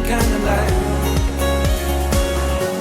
different kind of life.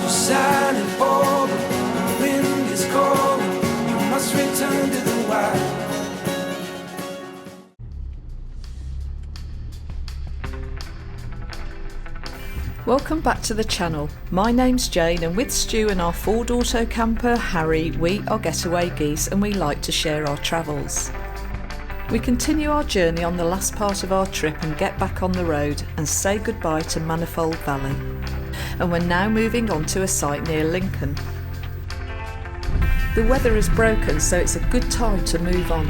You're silent, bold, the wind is cold. You must return to the wild. Welcome back to the channel. My name's Jane, and with Stu and our Ford Auto camper Harry, we are Getaway Geese and we like to share our travels. We continue our journey on the last part of our trip and get back on the road and say goodbye to Manifold Valley. And we're now moving on to a site near Lincoln. The weather has broken, so it's a good time to move on.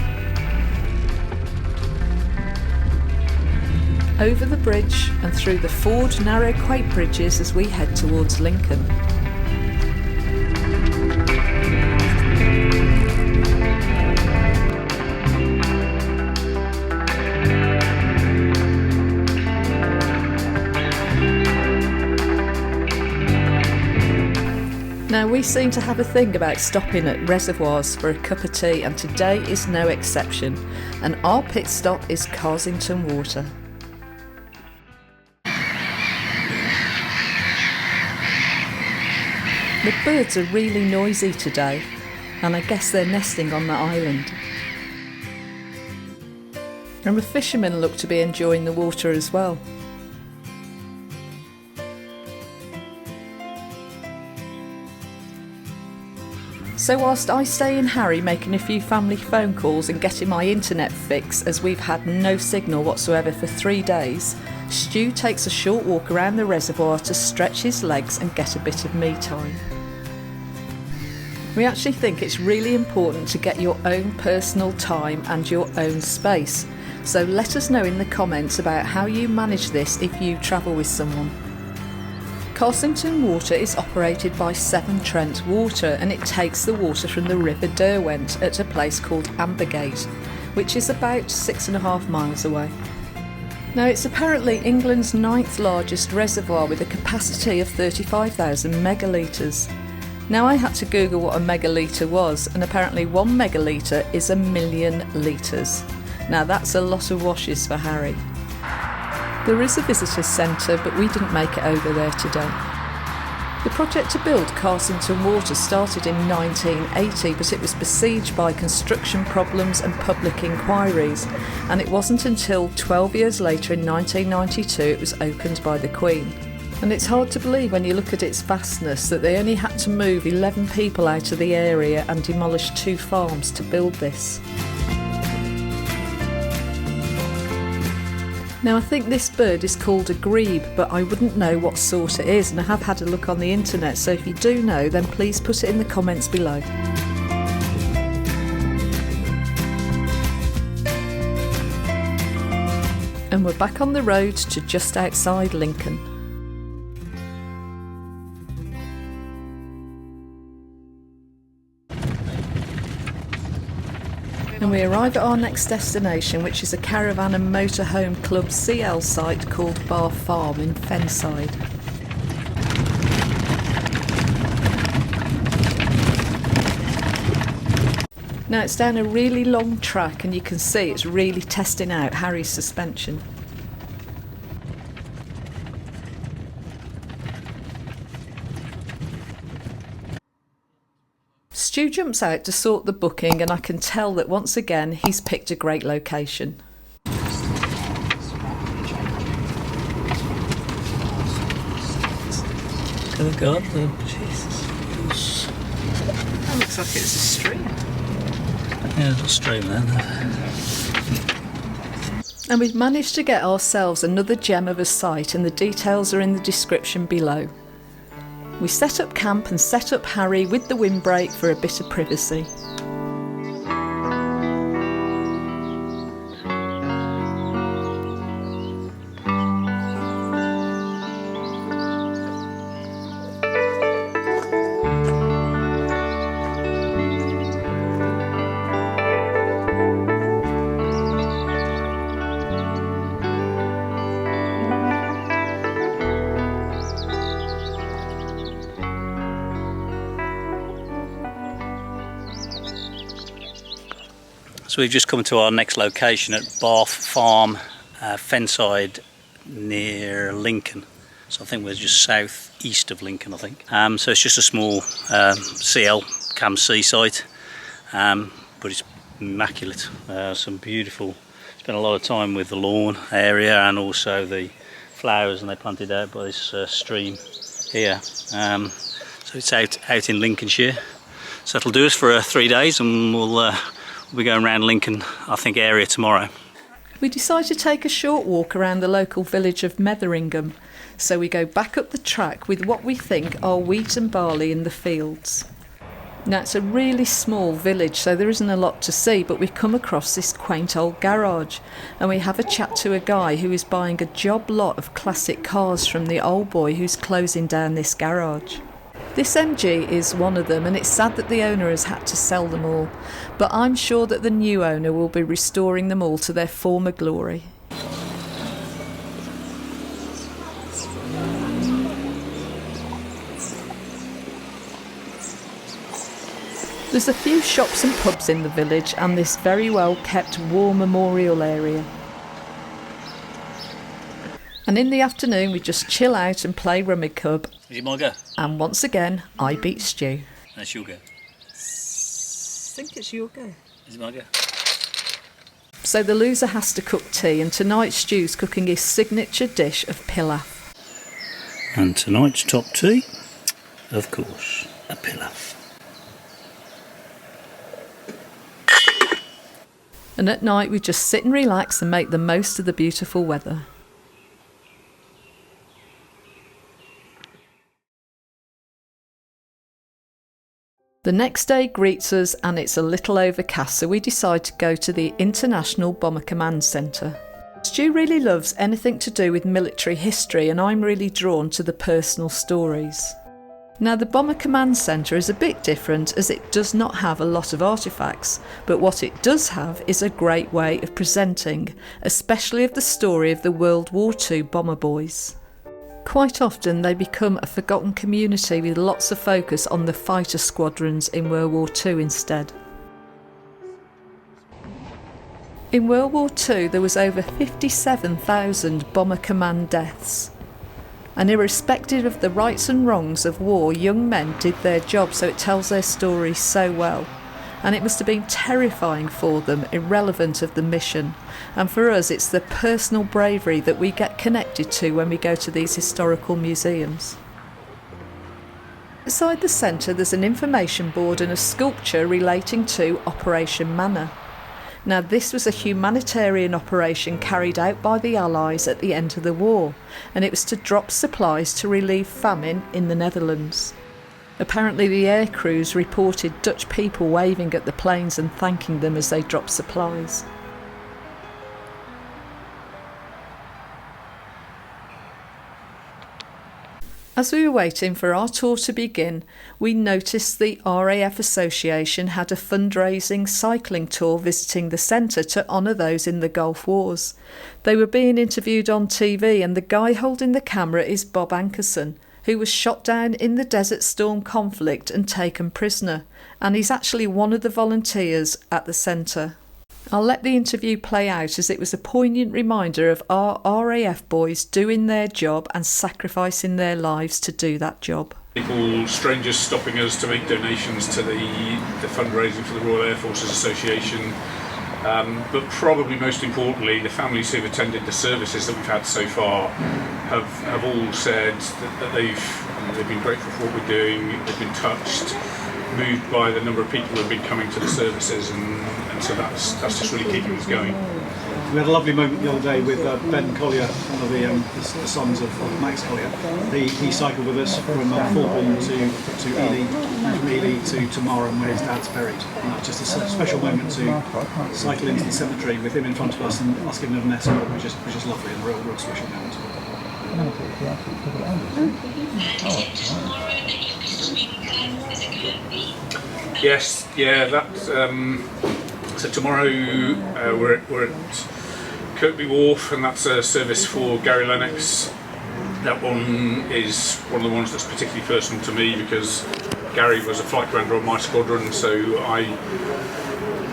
Over the bridge and through the Ford narrow quake bridges as we head towards Lincoln. Now, we seem to have a thing about stopping at reservoirs for a cup of tea, and today is no exception, and our pit stop is Carsington Water. The birds are really noisy today, and I guess they're nesting on the island. And the fishermen look to be enjoying the water as well. So whilst I stay in Harry making a few family phone calls and getting my internet fix, as we've had no signal whatsoever for 3 days, Stu takes a short walk around the reservoir to stretch his legs and get a bit of me time. We actually think it's really important to get your own personal time and your own space. So let us know in the comments about how you manage this if you travel with someone. Carsington Water is operated by Severn Trent Water, and it takes the water from the River Derwent at a place called Ambergate, which is about 6.5 miles away. Now, it's apparently England's 9th largest reservoir with a capacity of 35,000 megalitres. Now, I had to Google what a megalitre was, and apparently 1 megalitre is 1 million litres. Now, that's a lot of washes for Harry. There is a visitors centre, but we didn't make it over there today. The project to build Carsington Water started in 1980, but it was besieged by construction problems and public inquiries, and it wasn't until 12 years later in 1992 it was opened by the Queen. And it's hard to believe when you look at its vastness that they only had to move 11 people out of the area and demolish 2 farms to build this. Now, I think this bird is called a grebe, but I wouldn't know what sort it is, and I have had a look on the internet, so if you do know, then please put it in the comments below. And we're back on the road to just outside Lincoln. And we arrive at our next destination, which is a caravan and motorhome club CL site called Bar Farm in Fenside. Now, it's down a really long track, and you can see it's really testing out Harry's suspension. Stu jumps out to sort the booking, and I can tell that once again he's picked a great location. Can I go up there? Jesus. That looks like it's a stream. Yeah, there's a stream there. And we've managed to get ourselves another gem of a site, and the details are in the description below. We set up camp and set up Harry with the windbreak for a bit of privacy. So we've just come to our next location at Bar Farm, Fenside, near Lincoln. So I think we're just south east of Lincoln, I think. So it's just a small CL Cam C site, but it's immaculate. Some beautiful, spent a lot of time with the lawn area and also the flowers, and they planted out by this stream here. So it's out in Lincolnshire. So that'll do us for 3 days, and we'll be going around Lincoln, I think, area tomorrow. We decide to take a short walk around the local village of Metheringham, so we go back up the track with what we think are wheat and barley in the fields. Now, it's a really small village, so there isn't a lot to see, but we come across this quaint old garage, and we have a chat to a guy who is buying a job lot of classic cars from the old boy who's closing down this garage. This MG is one of them, and it's sad that the owner has had to sell them all, but I'm sure that the new owner will be restoring them all to their former glory. There's a few shops and pubs in the village and this very well kept war memorial area. And in the afternoon we just chill out and play Rummikub. Is it my go? And once again, I beat Stu. That's your go. I think it's your go. Is it my go? So the loser has to cook tea, and tonight Stu's cooking his signature dish of pilaf. And tonight's top tea, of course, a pilaf. And at night we just sit and relax and make the most of the beautiful weather. The next day greets us and it's a little overcast, so we decide to go to the International Bomber Command Centre. Stu really loves anything to do with military history, and I'm really drawn to the personal stories. Now, the Bomber Command Centre is a bit different as it does not have a lot of artefacts, but what it does have is a great way of presenting, especially of the story of the World War II bomber boys. Quite often they become a forgotten community with lots of focus on the fighter squadrons in World War II instead. In World War II there was over 57,000 Bomber Command deaths. And irrespective of the rights and wrongs of war, young men did their job, so it tells their story so well. And it must have been terrifying for them, irrelevant of the mission. And for us, it's the personal bravery that we get connected to when we go to these historical museums. Beside the centre, there's an information board and a sculpture relating to Operation Manna. Now, this was a humanitarian operation carried out by the Allies at the end of the war, and it was to drop supplies to relieve famine in the Netherlands. Apparently the air crews reported Dutch people waving at the planes and thanking them as they dropped supplies. As we were waiting for our tour to begin, we noticed the RAF Association had a fundraising cycling tour visiting the centre to honour those in the Gulf Wars. They were being interviewed on TV, and the guy holding the camera is Bob Ankerson, who was shot down in the Desert Storm conflict and taken prisoner, and he's actually one of the volunteers at the centre. I'll let the interview play out, as it was a poignant reminder of our RAF boys doing their job and sacrificing their lives to do that job. People, strangers stopping us to make donations to the fundraising for the Royal Air Forces Association, but probably most importantly, the families who've attended the services that we've had so far have all said that they've been grateful for what we're doing. They've been touched, moved by the number of people who have been coming to the services, and so that's just really keeping us going. We had a lovely moment the other day with Ben Collier, one of the sons of Max Collier. He cycled with us from Fulham to Ely, and from Ely to Marham, where his dad's buried. And that's just a special moment to cycle into the cemetery with him in front of us and us giving him an escort, which is lovely and a real special moment. Yes, yeah, that's so tomorrow we're at Kirkby Wharf, and that's a service for Gary Lennox. That one is one of the ones that's particularly personal to me because Gary was a flight commander on my squadron, so I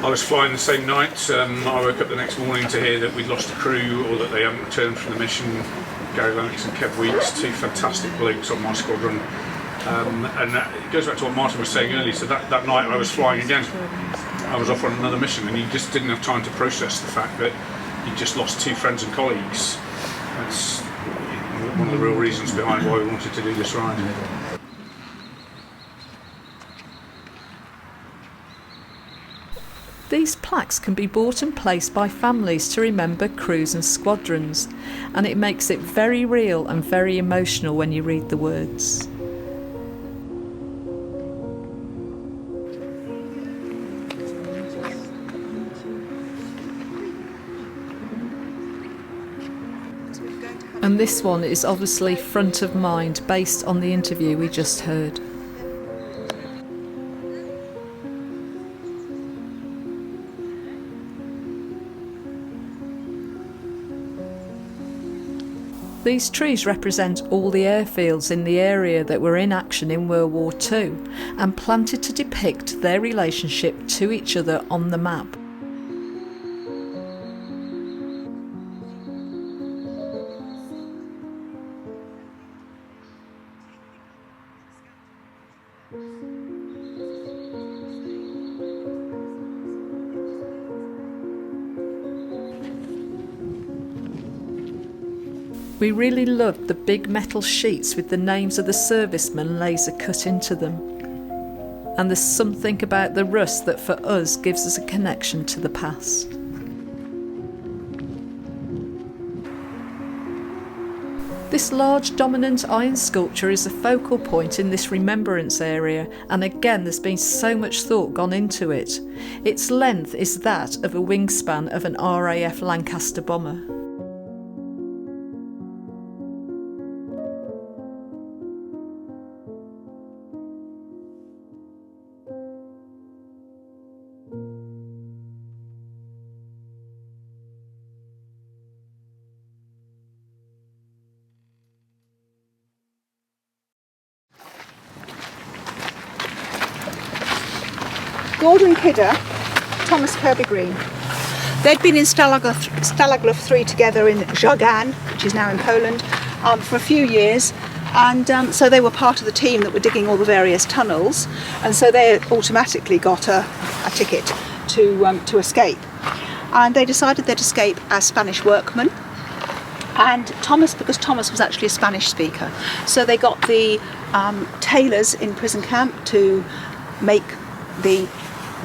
was flying the same night. I woke up the next morning to hear that we'd lost the crew or that they hadn't returned from the mission. Gary Lennox and Kev Weeks, two fantastic blokes on my squadron. And it goes back to what Martin was saying earlier. So that night I was flying again. I was off on another mission, and he just didn't have time to process the fact that he just lost two friends and colleagues. That's one of the real reasons behind why we wanted to do this ride. These plaques can be bought and placed by families to remember crews and squadrons, and it makes it very real and very emotional when you read the words. And this one is obviously front of mind based on the interview we just heard. These trees represent all the airfields in the area that were in action in World War II and planted to depict their relationship to each other on the map. We really loved the big metal sheets with the names of the servicemen laser cut into them. And there's something about the rust that for us gives us a connection to the past. This large dominant iron sculpture is a focal point in this remembrance area, and again there's been so much thought gone into it. Its length is that of a wingspan of an RAF Lancaster bomber. Gordon Kidder, Thomas Kirby Green. They'd been in Stalag 3 together in Żagań, which is now in Poland, for a few years, and so they were part of the team that were digging all the various tunnels, and so they automatically got a ticket to escape. And they decided they'd escape as Spanish workmen. And Thomas, because Thomas was actually a Spanish speaker, so they got the tailors in prison camp to make the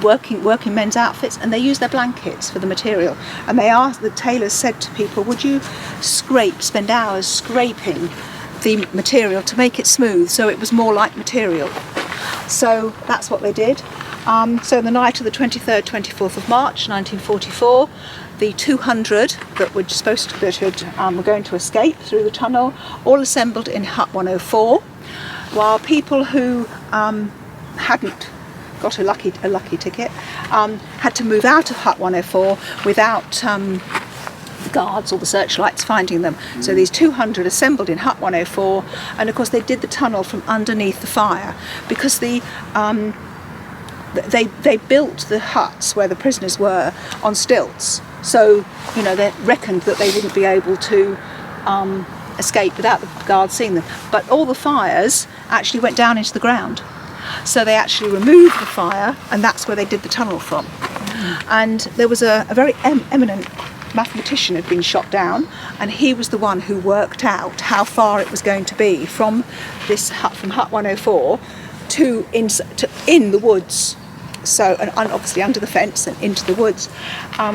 working men's outfits, and they used their blankets for the material. And the tailors said to people, would you spend hours scraping the material to make it smooth so it was more like material. So that's what they did. So the night of the 23rd, 24th of March 1944, the 200 that were were going to escape through the tunnel all assembled in Hut 104, while people who hadn't got a lucky ticket had to move out of Hut 104 without the guards or the searchlights finding them. So these 200 assembled in Hut 104, and of course they did the tunnel from underneath the fire, because they built the huts where the prisoners were on stilts. So, they reckoned that they wouldn't be able to escape without the guards seeing them. But all the fires actually went down into the ground. So they actually removed the fire, and that's where they did the tunnel from. And there was a very eminent mathematician had been shot down, and he was the one who worked out how far it was going to be from this hut, from Hut 104 to in the woods. So, and obviously under the fence and into the woods.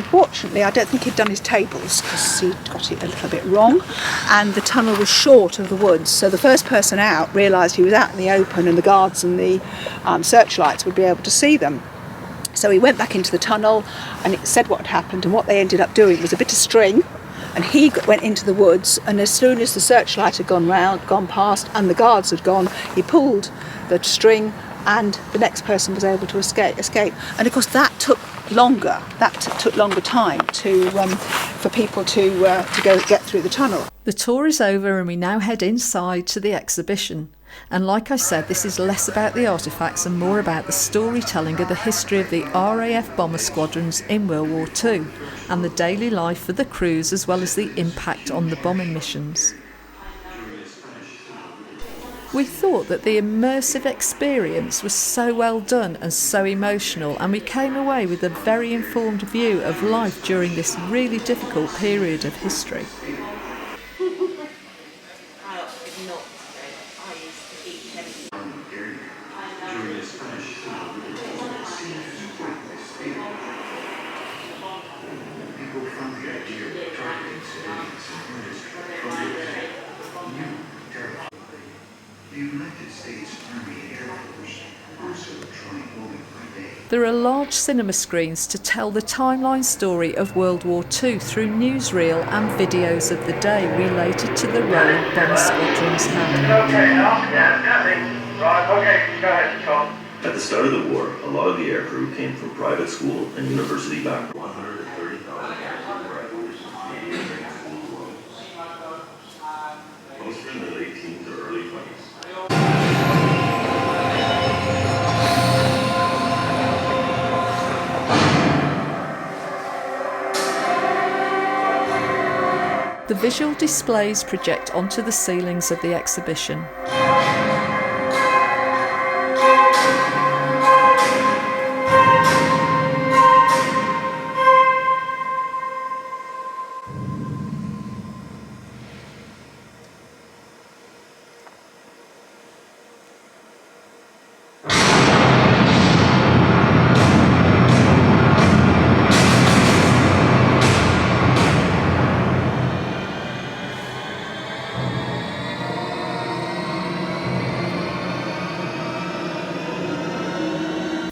Fortunately, I don't think he'd done his tables, because he'd got it a little bit wrong, and the tunnel was short of the woods. So the first person out realised he was out in the open, and the guards and the searchlights would be able to see them. So he went back into the tunnel, and it said what had happened, and what they ended up doing was a bit of string, and he went into the woods, and as soon as the searchlight had gone past, and the guards had gone, he pulled the string, and the next person was able to escape. And of course that took longer. That took longer time for people to go get through the tunnel. The tour is over, and we now head inside to the exhibition. And like I said, this is less about the artefacts and more about the storytelling of the history of the RAF bomber squadrons in World War II and the daily life for the crews, as well as the impact on the bombing missions. We thought that the immersive experience was so well done and so emotional, and we came away with a very informed view of life during this really difficult period of history. There are large cinema screens to tell the timeline story of World War II through newsreel and videos of the day related to the role bomber squadrons had. Okay, now, yeah, nothing. Right, okay, go ahead, Tom. At the start of the war, a lot of the aircrew came from private school and university backgrounds. 130,000 Canadian training school most were in the late teens or early 20s. The visual displays project onto the ceilings of the exhibition.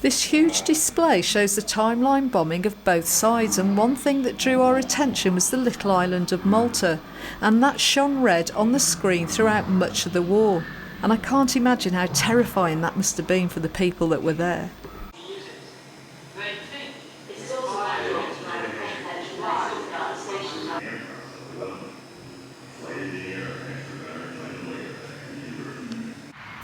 This huge display shows the timeline bombing of both sides, and one thing that drew our attention was the little island of Malta, and that shone red on the screen throughout much of the war. And I can't imagine how terrifying that must have been for the people that were there.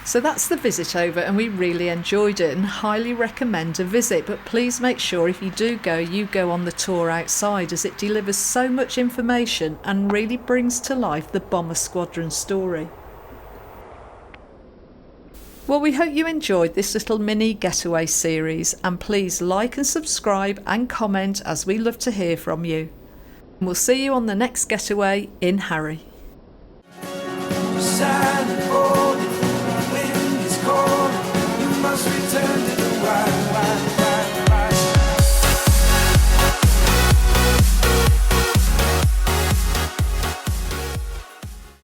So that's the visit over, and we really enjoyed it and highly recommend a visit, but please make sure if you do go, you go on the tour outside, as it delivers so much information and really brings to life the Bomber Squadron story. Well, we hope you enjoyed this little mini getaway series, and please like and subscribe and comment, as we love to hear from you. And we'll see you on the next getaway in Harry. Silent, oh, the wind is cold. You must return to